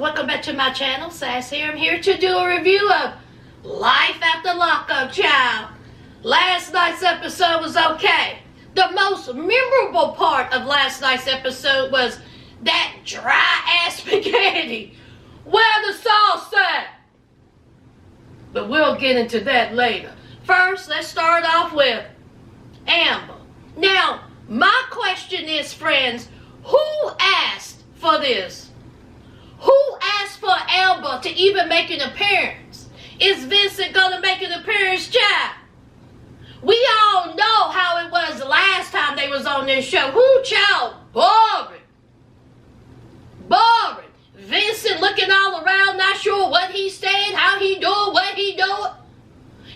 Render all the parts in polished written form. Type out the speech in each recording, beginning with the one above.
welcome back to my channel. Sass here. I'm here to do a review of Life After Lockup, child. Last night's episode was okay. The most memorable part of last night's episode was that dry-ass spaghetti. Where the sauce at? But we'll get into that later. First, let's start off with Amber. Now, my question is, friends, who asked for this? Who asked for Amber to even make an appearance? Is Vincent gonna make an appearance, child? We all know how it was the last time they was on this show. Who, child? Boring. Boring. Vincent looking all around, not sure what he's saying, how he doing, what he doing.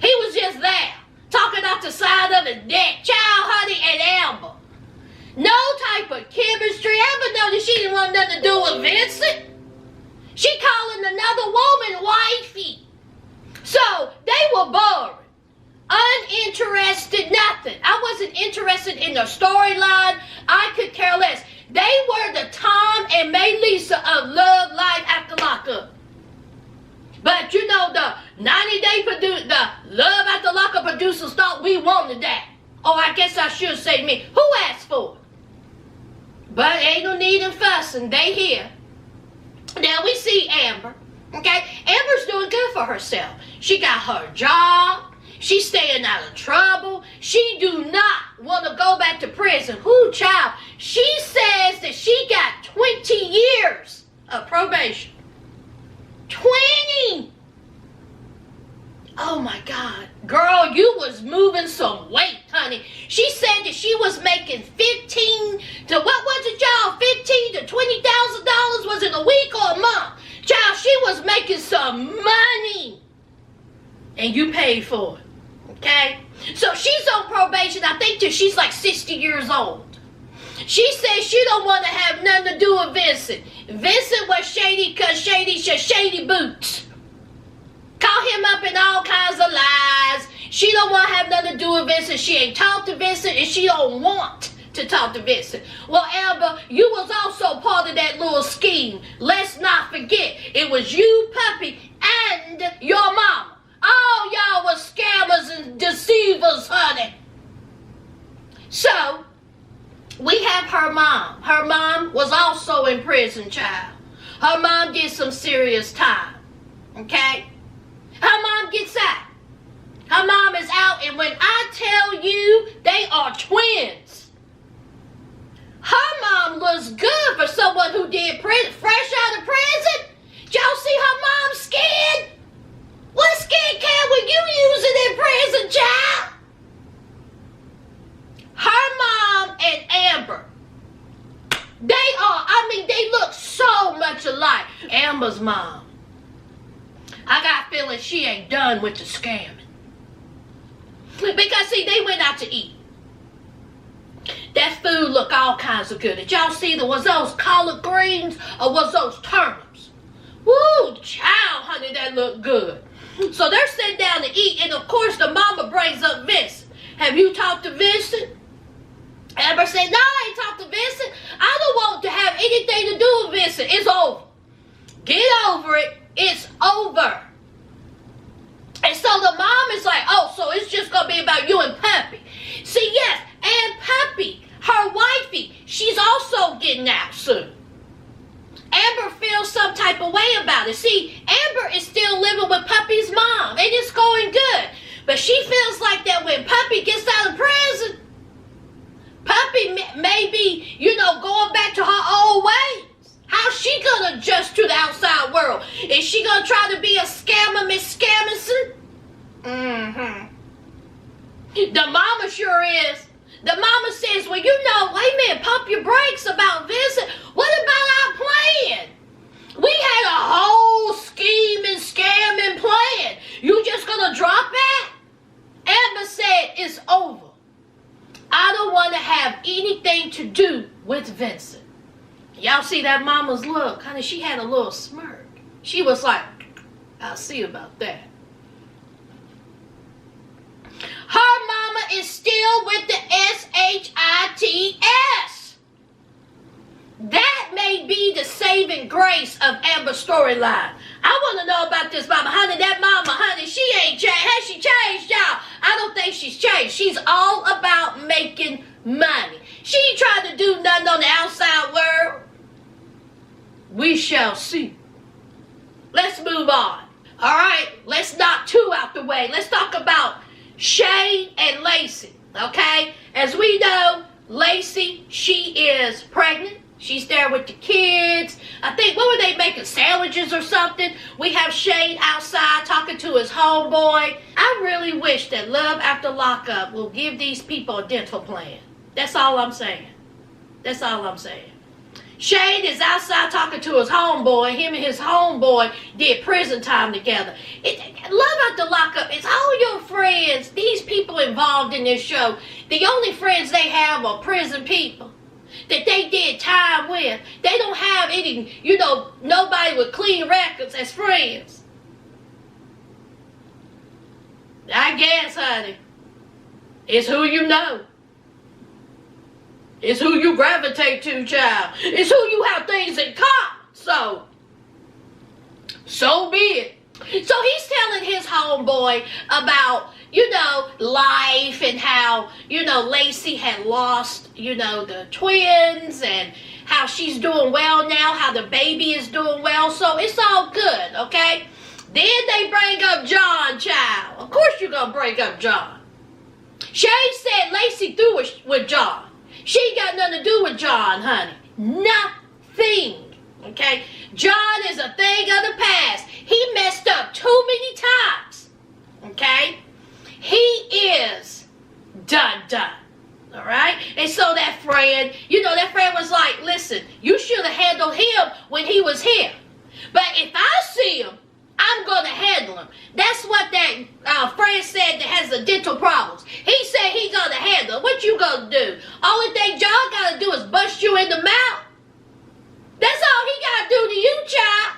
He was just there, talking off the side of the neck. Child, honey, and Amber. No type of chemistry. Amber noticed she didn't want nothing to do with Vincent. She calling another woman wifey. So, they were boring. Uninterested, nothing. I wasn't interested in the storyline. I could care less. They were the Tom and May Lisa of Love Life After Lockup. But you know, the 90-day the Love After Lockup producers thought we wanted that. Oh, I guess I should say me. Who asked for it? But ain't no need in fussing. They here. Now we see Amber. Okay? Amber's doing good for herself. She got her job. She's staying out of trouble. She do not want to go back to prison. Who, child? She says that she got 20 years of probation. 20! Oh my God. Girl, you was moving some weight, honey. She said that she was making 15 to, what was it, y'all? 15 to $20,000, was it a week or a month? Child, she was making some money. And you paid for it. Okay? So she's on probation, I think, till she's like 60 years old. She says she don't want to have nothing to do with Vincent. Vincent was shady because Shady's just shady boots. Call him up in all kinds of lies. She don't want to have nothing to do with Vincent. She ain't talked to Vincent and she don't want to talk to Vincent. Well, Amber, you was also part of that little scheme. Let's not forget, it was you, Puppy, and your mama. All y'all was scammers and deceivers, honey. So, we have her mom. Her mom was also in prison, child. Her mom did some serious time. Okay? Her mom gets out. Her mom is out, and when I tell you they are twins, her mom looks good for someone who did fresh out of prison. Y'all see her mom's skin? What skincare were you using in prison, child? Her mom and Amber, they look so much alike. Amber's mom, I got a feeling she ain't done with the scamming. Because, see, they went out to eat. That food looked all kinds of good. Did y'all see, was those collard greens or was those turnips? Woo, child, honey, that looked good. So they're sitting down to eat, and of course the mama brings up Vincent. Have you talked to Vincent? Amber said, no, I ain't talked to Vincent. I don't want to have anything to do with Vincent. It's over. Get over it. It's over. And so the mom is like, oh, so it's just going to be about you and Puppy. See, yes, and Puppy, her wifey, she's also getting out soon. Amber feels some type of way about it. See, Amber is still living with Puppy's mom, and it's going good. But she feels like that when Puppy gets out of prison, Puppy may be, going back to her old ways. How's she going to adjust to the outside world? Is she going to try to be a scammer, Miss Scammerson? Mm-hmm. The mama sure is. The mama says, well, wait a minute, pump your brakes about Vincent. What about our plan? We had a whole scheming, scamming plan. You just gonna drop that? Amber said, it's over. I don't want to have anything to do with Vincent. Y'all see that mama's look? Honey, she had a little smirk. She was like, I'll see about that. Her mama is still with the SHITS. That may be the saving saving grace of Amber's storyline. I want to know about this mama. Honey, that mama, honey, she ain't changed. Has she changed, y'all? I don't think she's changed. She's all about making money. She ain't trying to do nothing on the outside world. We shall see. Let's move on. All right, let's knock two out the way. Let's talk about Shane and Lacey, okay? As we know, Lacey, she is pregnant. She's there with the kids. I think, what were they making, sandwiches or something? We have Shane outside talking to his homeboy. I really wish that Love After Lockup will give these people a dental plan. That's all I'm saying. That's all I'm saying. Shane is outside talking to his homeboy. Him and his homeboy did prison time together. Love After Lockup, it's all your friends, these people involved in this show. The only friends they have are prison people that they did time with. They don't have any, nobody with clean records as friends. I guess, honey, it's who you know. It's who you gravitate to, child. It's who you have things in common. So be it. So he's telling his homeboy about, life and how, Lacey had lost, the twins and how she's doing well now, how the baby is doing well. So it's all good, okay? Then they bring up John, child. Of course you're going to bring up John. Shane said Lacey through with John. She ain't got nothing to do with John, honey. Nothing. Okay? John is a thing of the past. He messed up too many times. Okay? He is done. Alright? And so that friend, that friend was like, listen, you should have handled him when he was here. But if I see him, I'm going to handle him. That's what that friend said that has the dental problems. He said he going to handle him. What you going to do? Only thing John got to do is bust you in the mouth. That's all he got to do to you, child.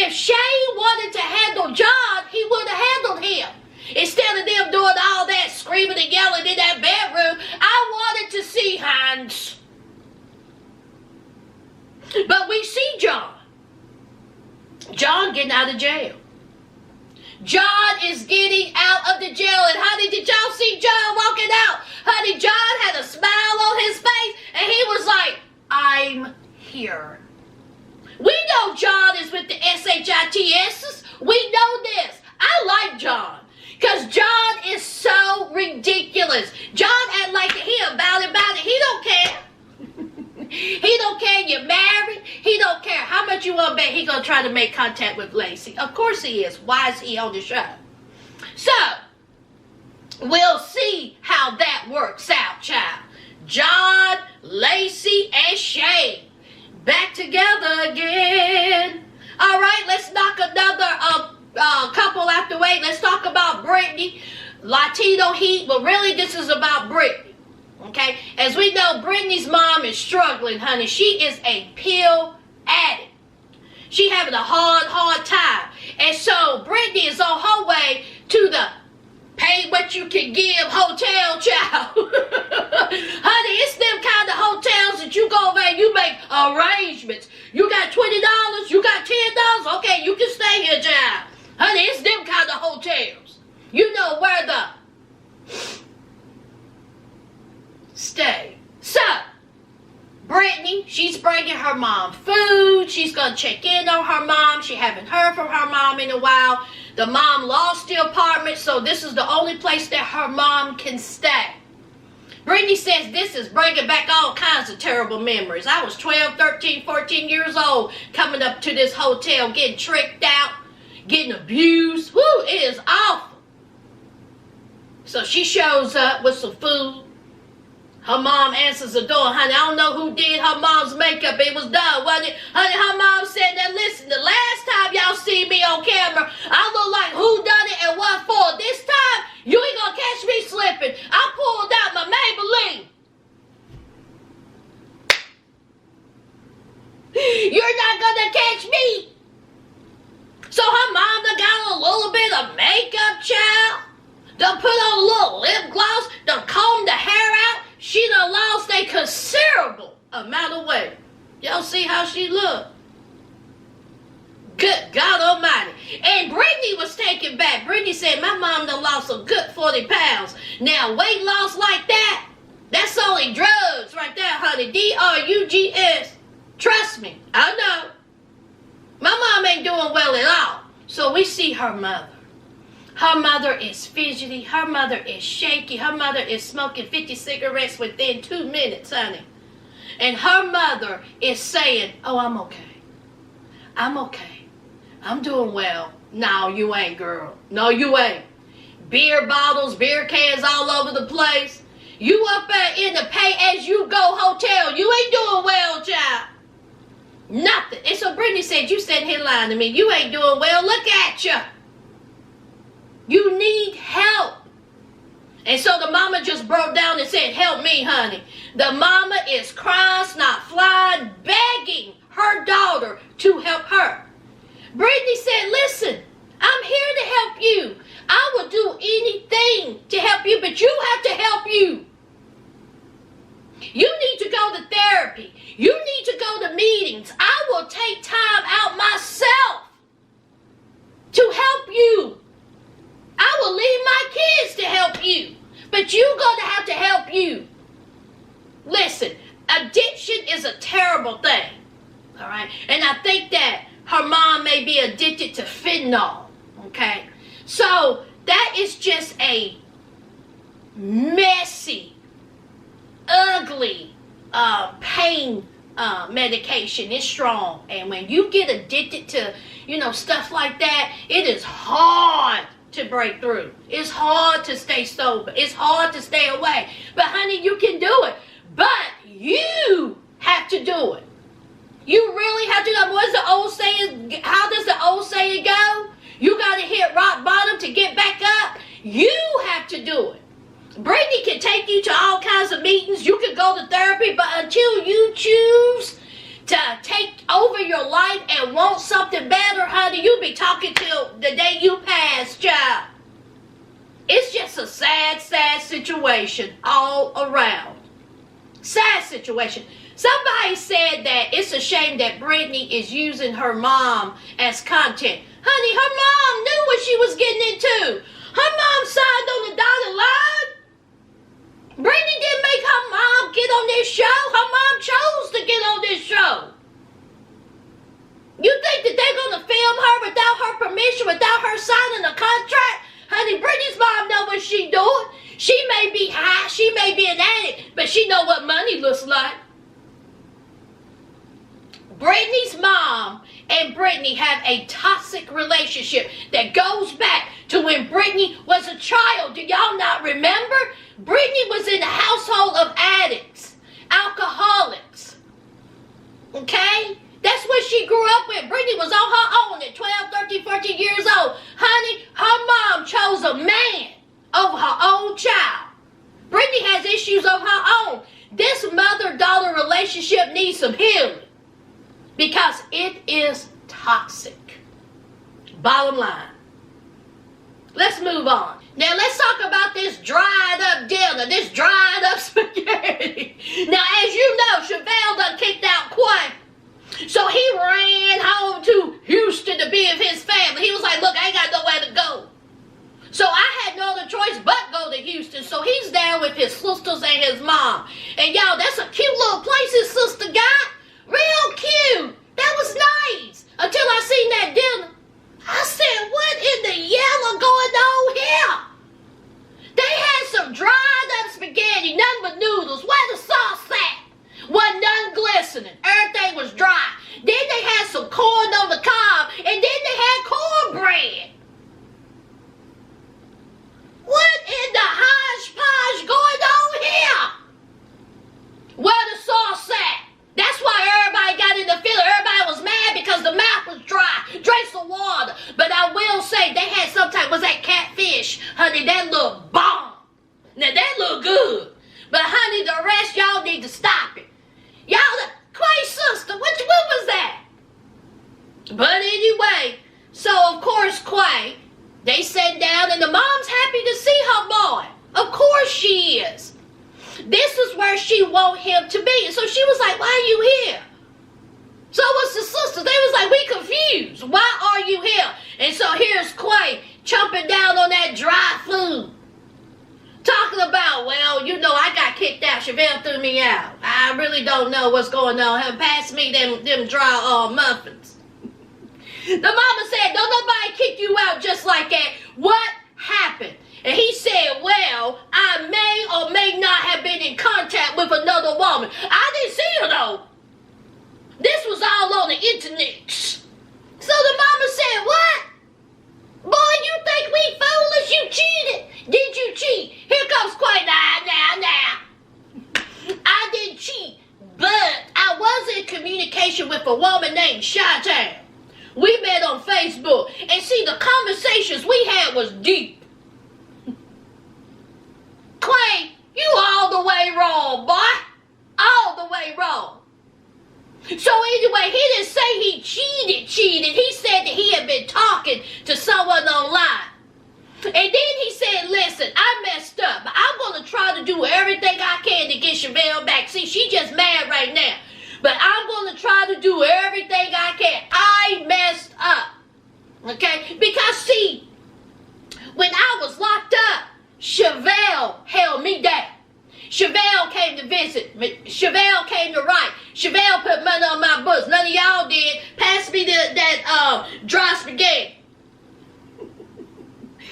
If Shane wanted to handle John, he would have handled him. Instead of them doing all that screaming and yelling in that bedroom, I wanted to see hands. But we see John. John getting out of jail. John is getting out of the jail. And honey, did y'all see John walking out? Honey, John had a smile on his face and he was like, I'm here. We know John is with the SHITS's. We know this. I like John. Because John is so ridiculous. John act like he about it. He don't care. He don't care you're married. He don't care how much you want to bet he going to try to make contact with Lacey. Of course he is. Why is he on the show? So, we'll see how that works out, child. John, Lacey, and Shane back together again. All right, let's knock another couple out the way. Let's talk about Brittany. Latino heat, but really this is about Brittany. Okay, as we know, Brittany's mom is struggling, honey. She is a pill addict. She having a hard time. And so Brittany is on her way to the pay what you can give hotel, child. Honey, it's them kind of hotels that you go over and you make arrangements. You got $20, you got $10. Okay, you can stay here, child. Honey, it's them kind of hotels. You know where the stay. So, Brittany, she's bringing her mom food. She's going to check in on her mom. She haven't heard from her mom in a while. The mom lost the apartment, so this is the only place that her mom can stay. Brittany says this is bringing back all kinds of terrible memories. I was 12, 13, 14 years old coming up to this hotel, getting tricked out, getting abused. Woo, it is awful. So she shows up with some food. Her mom answers the door. Honey, I don't know who did her mom's makeup. It was done, wasn't it? Honey, her mom said that, listen, the last time y'all see me on camera, I look like who done it and what for. This time, you ain't gonna catch me slipping. I pulled out my Maybelline. You're not gonna catch me. So her mom done got a little bit of makeup, child. Done put on a little lip gloss. Done combed the hair out. She done lost a considerable amount of weight. Y'all see how she look? take it back. Brittany said, my mom done lost a good 40 pounds. Now, weight loss like that, that's only drugs right there, honey. drugs. Trust me, I know. My mom ain't doing well at all. So we see her mother. Her mother is fidgety. Her mother is shaky. Her mother is smoking 50 cigarettes within 2 minutes, honey. And her mother is saying, oh, I'm okay. I'm okay. I'm doing well. No, you ain't, girl. No, you ain't. Beer bottles, beer cans all over the place. You up there in the pay-as-you-go hotel. You ain't doing well, child. Nothing. And so Brittany said, you sitting here lying to me. You ain't doing well. Look at you. You need help. And so the mama just broke down and said, help me, honey. The mama is crying, not flying, begging her daughter to help her. Brittany said, listen, I'm here to help you. I will do anything to help you, but you have to help you. You need to go to therapy. You need to go to meetings. I will take time out myself to help you. I will leave my kids to help you. But you're going to have to help you. Listen, addiction is a terrible thing. All right? And I think that her mom may be addicted to fentanyl. Okay? So that is just a messy, ugly pain medication. It's strong. And when you get addicted to, stuff like that, it is hard to break through. It's hard to stay sober. It's hard to stay away. But honey, you can do it. But you have to do it. You really have to do it. What's the old saying? How does the old saying go? You got to hit rock bottom to get back up. You have to do it. Brittany can take you to all kinds of meetings. You can go to therapy, but until you choose to take over your life and want something better, honey, you be talking till the day you pass, child. It's just a sad, sad situation all around. Sad situation. Somebody said that it's a shame that Brittany is using her mom as content. Honey, her mom knew what she was getting into. Her mom signed on the dotted line. Brittany didn't make her mom get on this show. Her mom chose to get on this show. You think that they're going to film her without her permission, without her signing a contract? Honey, Brittany's mom know what she doing. She may be high, she may be an addict, but she know what money looks like. Brittany's mom and Brittany have a toxic relationship that goes back to when Brittany was a child. Do y'all not remember? Brittany was in a household of addicts, alcoholics. Okay? That's what she grew up with. Brittany was on her own at 12, 13, 14 years old. Honey, her mom chose a man over her own child. Brittany has issues of her own. This mother-daughter relationship needs some healing because it is toxic. Bottom line. Let's move on. Now let's talk about this dried up dinner, this dried up spaghetti. Now as you know, Chevelle done kicked out Quay. So he ran home to Houston to be with his family. He was like, look, I ain't got nowhere to go. So I had no other choice but go to Houston. So he's there with his sisters and his mom. And y'all, that's a cute little place his sister got. Real cute. That was nice. Until I seen that dinner. I said, what in the yellow going on here? They had some dried up spaghetti, nothing but noodles. Where the sauce at? Wasn't none glistening. Everything was dry. Then they had some corn on the cob, and then they had cornbread. What in the hodgepodge going on here? Where the sauce at? That's why everybody got in the feeling. Everybody was mad because the mouth was dry. Drink some water. But I will say they had some type, was that catfish? Honey, that looked bomb. Now that looked good. But honey, the rest, y'all need to stop it. Y'all, Quay's sister, what was that? But anyway, so of course Quay, they sat down and the mom's happy to see her boy. Of course she is. This is where she want him to be. So she was like, why are you here? So was the sisters. They was like, we confused. Why are you here? And so here's Quay chomping down on that dry food. Talking about, well, you know, I got kicked out. Chevelle threw me out. I really don't know what's going on. Pass me them dry muffins. The mama said, don't nobody kick you out just like that. What happened? And he said, well, I may or may not have been in contact with another woman. I didn't see her though. This was all on the internet. So the mama said, what? Boy, you think we foolish? You cheated. Did you cheat? Here comes Quay. Now. I didn't cheat, but I was in communication with a woman named Chi-Town. We met on Facebook, and see, the conversations we had was deep. Quay, you all the way wrong, boy. All the way wrong. So anyway, he didn't say he cheated. He said that he had been talking to someone online. And then he said, listen, I messed up, but I'm going to try to do everything I can to get Chevelle back. See, she just mad right now. But I'm going to try to do everything I can. I messed up. Okay? Because, see, when I was locked up, Chevelle held me down. Chevelle came to visit. Chevelle came to write. Chevelle put money on my books. None of y'all did. Pass me that dry spaghetti.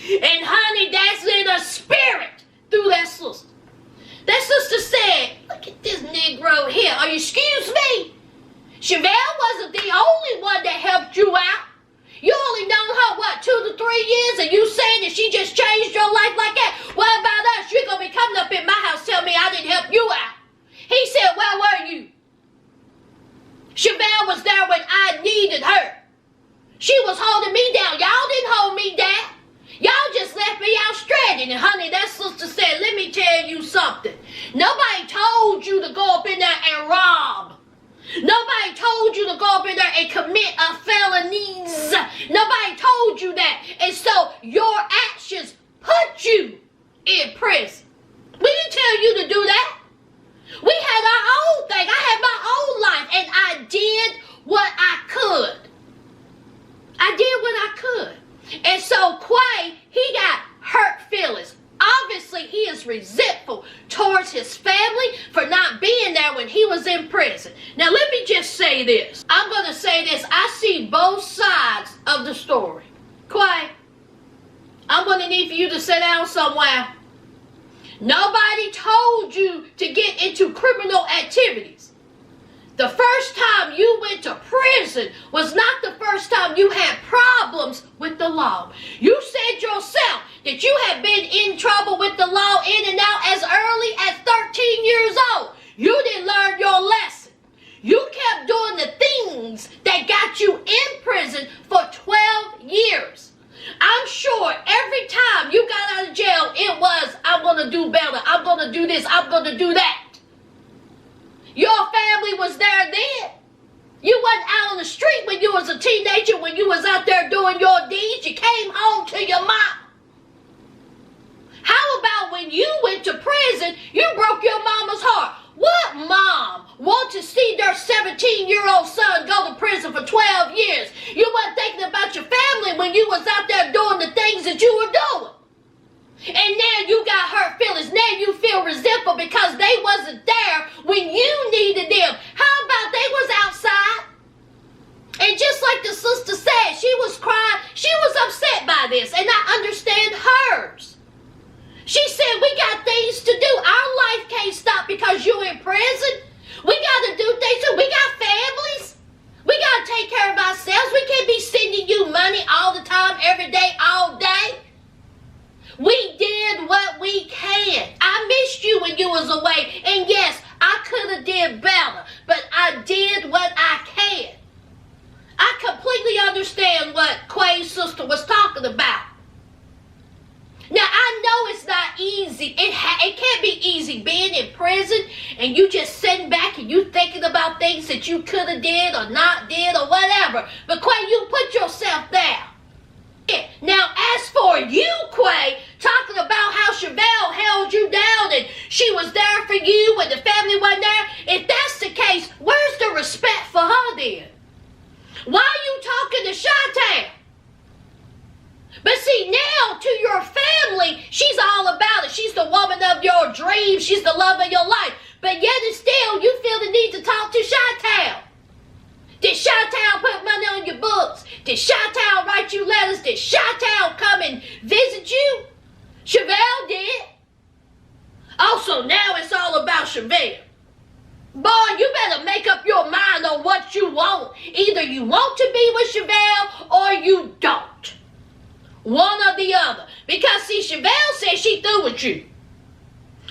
And honey, that's in a spirit through that sister. That sister said, look at this Negro here. Are you excuse me? Chevelle wasn't the only one that helped you out. You only known her, what, 2 to 3 years? And you saying that she just changed your life like that? What about us? You're going to be coming up in my house telling me I didn't help you out. He said, where were you? Chevelle was there when I needed her. She was holding me down. Y'all didn't hold me down. Y'all just left me out stranded. And honey, that sister said, let me tell you something. Nobody told you to go up in there and rob. Nobody told you to go up in there and commit a felonies. Nobody told you that. And so your actions put you in prison. We didn't tell you to do that. We had our own thing. I had my own life and I did what I could. I did what I could. And so Quay, he got hurt feelings. Obviously, he is resentful towards his family for not being there when he was in prison. Now, let me just say this. I'm going to say this. I see both sides of the story. Quay, I'm going to need for you to sit down somewhere. Nobody told you to get into criminal activities. The first time you went to prison was not the first time you had problems with the law. You said yourself that you had been in trouble with the law in and out as early as 13 years old. You didn't learn your lesson. You kept doing the things that got you in prison for 12 years. I'm sure every time you got out of jail, it was, I'm going to do better. I'm going to do this. I'm going to do that. Your family was there then. You wasn't out on the street when you was a teenager, when you was out there doing your deeds. You came home to your mom. How about when you went to prison, you broke your mama's heart? What mom want to see their 17-year-old son go to prison for 12 years? You weren't thinking about your family when you was out there doing the things that you were doing. And now you got hurt feelings. Now you feel resentful because they wasn't there when you needed them. How about they was outside? And just like the sister said, she was crying. She was upset by this. And I understand hers. She said, we got things to do. Our life can't stop because you're in prison. We got to do things too. We got families. We got to take care of ourselves. We can't be sending you money all the time, every day, all day. We did what we can. I missed you when you was away. And yes, I could have did better. But I did what I can. I completely understand what Quay's sister was talking about. Now, I know it's not easy. It can't be easy being in prison and you just sitting back and you thinking about things that you could have did or not did or whatever. But Quay, you put yourself down. Now, as for you, Quay, talking about how Chevelle held you down and she was there for you when the family wasn't there, if that's the case, where's the respect for her then? Why are you talking to Chi-Town? But see, now to your family, she's all about it. She's the woman of your dreams. She's the love of your life. But yet and still, you feel the need to talk to Chi-Town. Did Chi-Town put money on your books? Did Chi-Town write you letters? Did Chi-Town come and visit you? Chevelle did. Also, now it's all about Chevelle. Boy, you better make up your mind on what you want. Either you want to be with Chevelle or you don't. One or the other. Because, see, Chevelle said she through with you.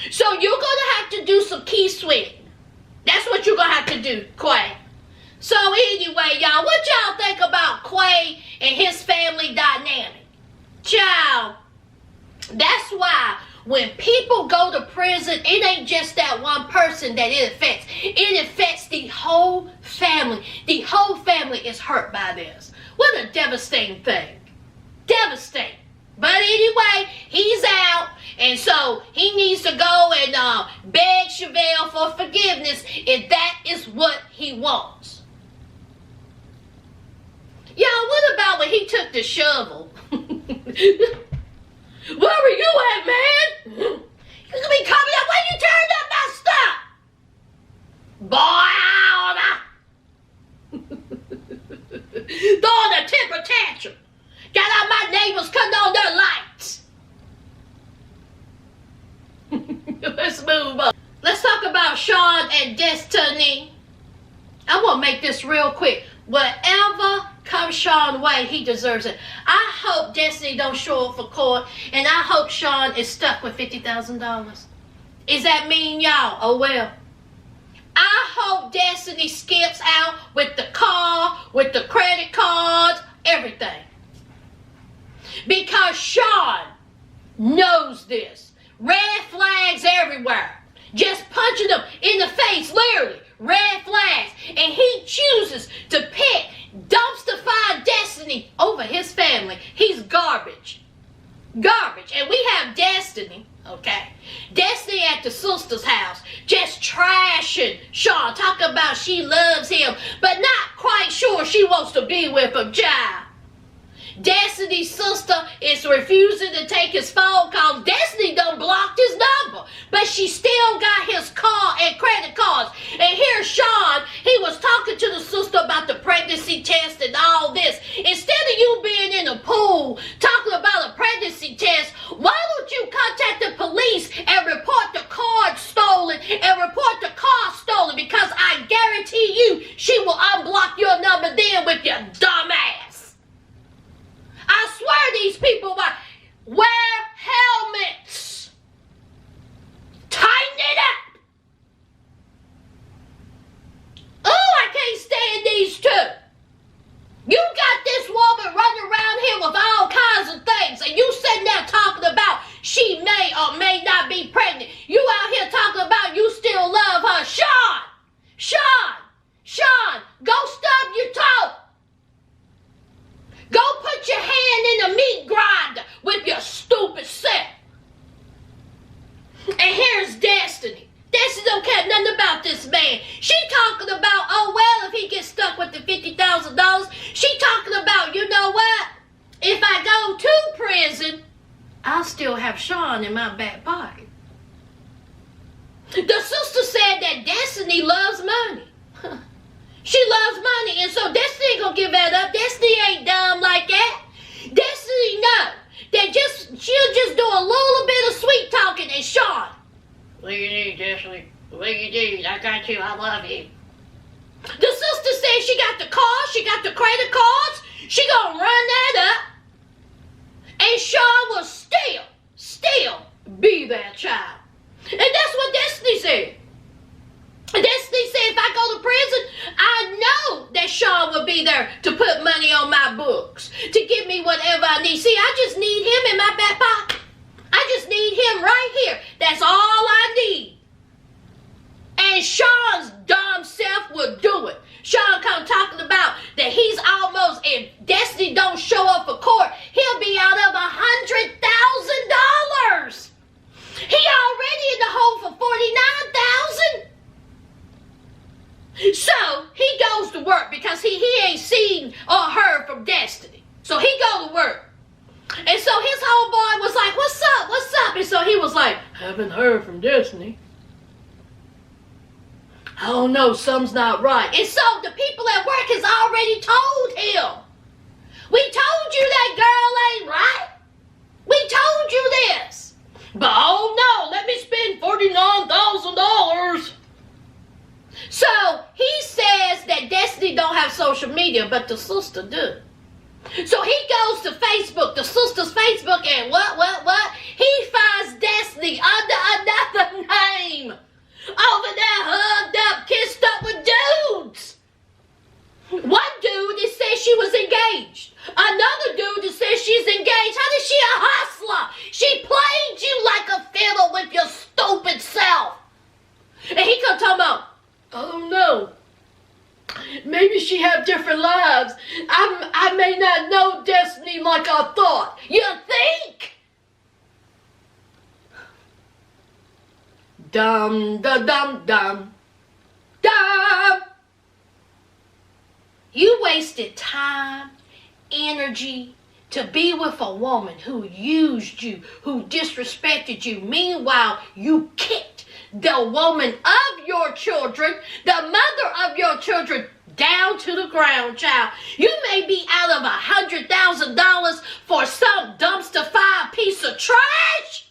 So you're going to have to do some key swing. That's what you're going to have to do, Quay. So anyway, y'all, what y'all think about Quay and his family dynamic? Child, that's why when people go to prison, it ain't just that one person that it affects. It affects the whole family. The whole family is hurt by this. What a devastating thing. Devastating. But anyway, he's out, and so he needs to go and beg Chevelle for forgiveness if that is what he wants. Y'all, what about when he took the shovel? Where were you at, man? You gonna be coming up when you turned up my stuff. Boy, throwing a temper tantrum. Got out my neighbors cutting on their lights. Let's move on. Let's talk about Shawn and Destiny. I want to make this real quick. Whatever comes Shawn way, he deserves it. I hope Destiny don't show up for court, and I hope Shawn is stuck with $50,000. Is that mean, y'all? Oh well. I hope Destiny skips out with the car, with the credit cards, everything. Because Shawn knows this. Red flags everywhere. Just punching them in the face, literally. Red flags. And he chooses to pick dumpster-fire Destiny over his family. He's garbage. Garbage. And we have Destiny, okay? Destiny at the sister's house, just trashing Shawn. Talking about she loves him, but not quite sure she wants to be with him, child. Destiny's sister is refusing to take his phone calls. Destiny done blocked his number, but she still got his car and credit cards. And here's Shawn, he was talking to the sister about the pregnancy test and all this. Instead of you being in a pool talking about a pregnancy test, why don't you contact the police and report the card stolen and report the car stolen? Because I guarantee you she will unblock your number then with your dumb ass. I swear these people wear helmets. Tighten it up. Oh, I can't stand these two. You got this woman running around here with all kinds of things, and you sitting there talking about she may or may not be pregnant. You out here talking about you still love her. Shawn! Go stub your toe. Go put your hand in the meat grinder with your stupid self. And here's Destiny. Destiny don't care nothing about this man. She talking about, oh, well, if he gets stuck with the $50,000, she talking about, you know what? If I go to prison, I'll still have Shawn in my back pocket. The sister said that Destiny loves money. She loves money, and so Destiny ain't gonna give that up. Destiny ain't dumb like that. Destiny know that she'll just do a little bit of sweet talking, and Shawn, what do you need, Destiny? What do you need? I got you. I love you. The sister said she got the car, she got the credit cards. She gonna run that up, and Shawn will still be that child. And that's what Destiny said. Destiny said if I go to prison, I know that Shawn will be there to put money on my books, to give me whatever I need. See, I just need him in my back pocket. I just need him right here. That's all I need. And Shawn's dumb self will do it. Shawn come talking about that he's almost, if Destiny don't show up for court, he'll be out of $100,000. He already in the hole for $49,000. So he goes to work because he ain't seen or heard from Destiny. So he go to work. And And so his homeboy was like, what's up? What's up? And so he was like, haven't heard from Destiny. I don't know, something's not right. And so the people at work has already told him. We told you that girl ain't right. We told you this. But oh no, let me spend $49,000. So he says that Destiny don't have social media, but the sister do. So he goes to Facebook, the sister's Facebook, and what? He finds Destiny under another name. Over there hugged up, kissed up with dudes. One dude that says she was engaged. Another dude that says she's engaged. How is she a hustler? She played you like a fiddle with your stupid self. And he comes talking about, I don't know. Maybe she have different lives. I may not know Destiny like I thought. You think? Dumb. You wasted time, energy to be with a woman who used you, who disrespected you. Meanwhile, you kicked the woman of your children, the mother of your children, down to the ground, child. You may be out of $100,000 for some dumpster fire piece of trash.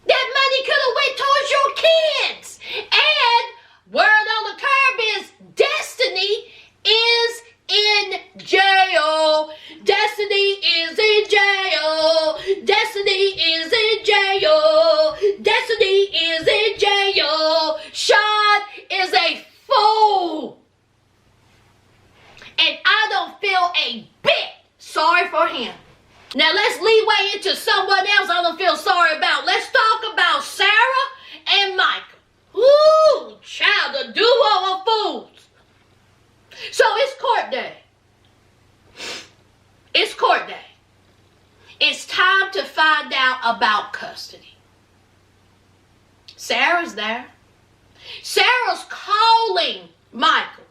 That money could have went towards your kids. And word on the curb is Destiny is in jail. Destiny is in jail. Destiny is in jail. Destiny is in jail. Shawn is a fool. And I don't feel a bit sorry for him. Now let's leeway into someone else I don't feel sorry about. Let's talk about Sarah and Michael. Ooh, child, the duo of fools. So it's court day. It's court day. It's time to find out about custody. Sarah's there. Sarah's calling Michael.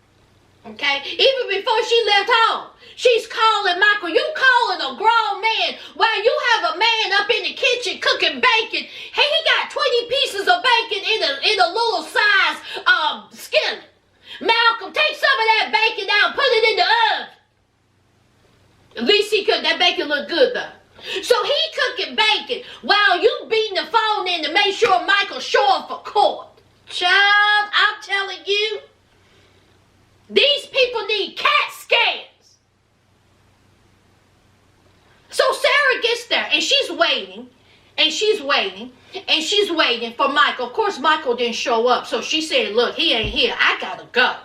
Okay? Even before she left home. She's calling Michael. You calling a grown man while you have a man up in the kitchen cooking bacon. Hey, he got 20 pieces of bacon in a little size skillet. Malcolm, take some of that bacon out and put it in the oven. At least he could. That bacon looked good though. So he cooking bacon while you beating the phone in to make sure Michael show up for court. Child, I'm telling you, these people need CAT scans. So Sarah gets there and she's waiting, and she's waiting, and she's waiting for Michael. Of course, Michael didn't show up, so she said, look, he ain't here. I gotta go.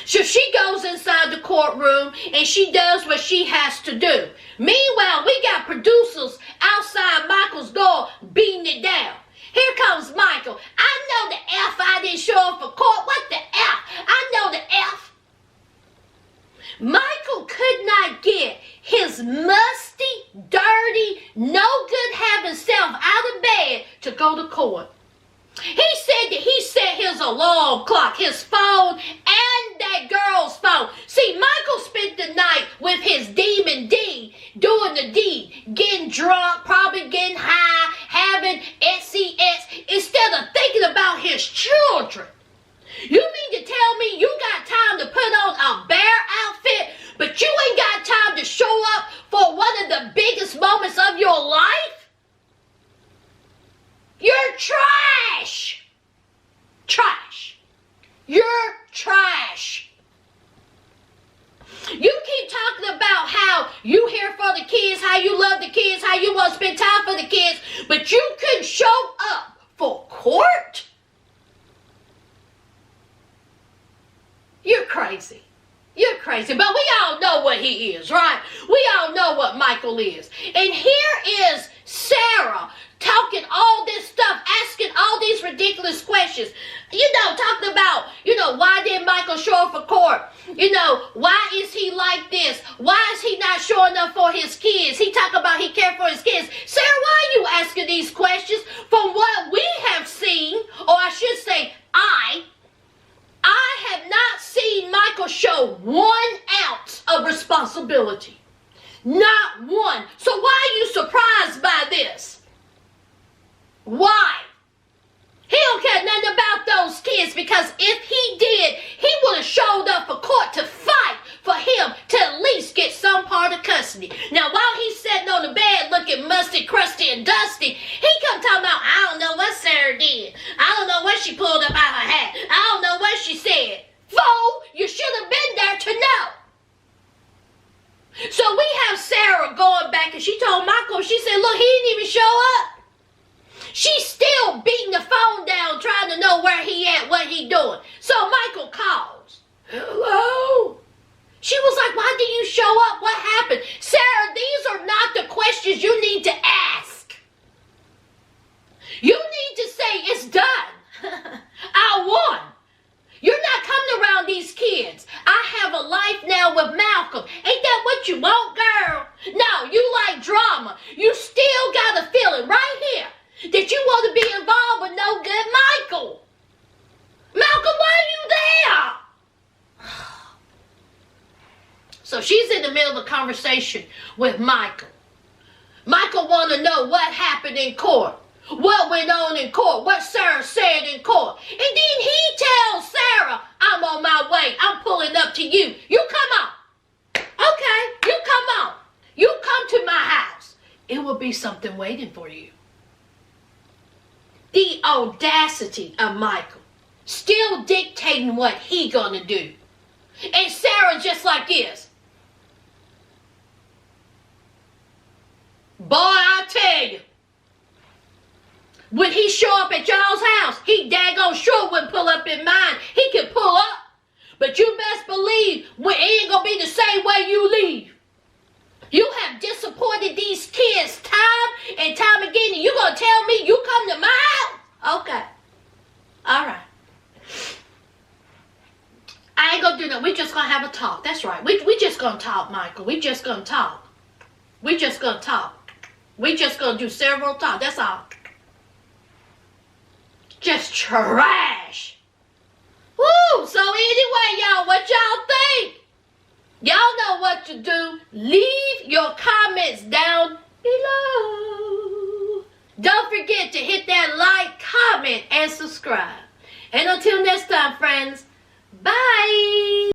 So she goes inside the courtroom and she does what she has to do. Meanwhile, we got producers outside Michael's door beating it down. Here comes Michael. I know the F I didn't show up for court. What the F? I know the F. Michael could not get his musty, dirty, no good having self out of bed to go to court. He said that he set his alarm clock, his phone, and that girl's phone. See, Michael spent the night with his demon D, doing the D, getting drunk, probably getting high, having SEX, instead of thinking about his children. You mean to tell me you got time to put on a bear outfit, but you ain't got time to show up for one of the biggest moments of your life? You're trash. Trash. You're trash. You keep talking about how you here for the kids, how you love the kids, how you want to spend time for the kids, but you couldn't show up for court? You're crazy. You're crazy. But we all know what he is, right? We all know what Michael is. And here is Sarah talking all this stuff, asking all these ridiculous questions. Talking about, why didn't Michael show up for court? Why is he like this? Why is he not showing up for his kids? He talking about he cared for his kids. Sarah, why are you asking these questions? From what we have seen, or I should say I have not seen Michael show 1 ounce of responsibility. Not one. So why are you surprised by this? Why? He don't care nothing about those kids, because if he did, he would have showed up for court to fight for him to at least get some part of custody. Now, while he's sitting on the bed looking musty, crusty, and dusty, he come talking about, I don't know what Sarah did. I don't know what she pulled up out her hat. I don't know what she said. Fool, you should have been there to know. So we have Sarah going back, and she told Michael, she said, look, he didn't even show up. She's still beating the phone down, trying to know where he at, what he doing. So Michael calls. Hello? She was like, why didn't you show up? What happened? Sarah, these are not the questions you need to ask. You need to say, it's done. I won. You're not coming around these kids. I have a life now with Malcolm. Ain't that what you want, girl? No, you like drama. You still got a feeling right here that you want to be involved with no good Michael. Malcolm, why are you there? So she's in the middle of a conversation with Michael. Michael want to know what happened in court. What went on in court. What Sarah said in court. And then he tells Sarah, I'm on my way. I'm pulling up to you. You come on. Okay, you come on. You come to my house. It will be something waiting for you. The audacity of Michael, still dictating what he gonna do. And Sarah just like this. Boy, I tell you, when he show up at y'all's house, he daggone sure wouldn't pull up in mine. He can pull up, but you best believe it ain't gonna be the same way you leave. You have disappointed these kids time and time again, and you gonna tell me you come to my house? Okay. Alright. I ain't gonna do that. We just gonna have a talk. That's right. We just gonna talk, Michael. We just gonna talk. We just gonna talk. We just gonna do several talks. That's all. Just trash. Woo! So anyway, y'all, what y'all think? Y'all know what to do. Leave your comments down below. Don't forget to hit that like, comment, and subscribe. And until next time, friends, bye.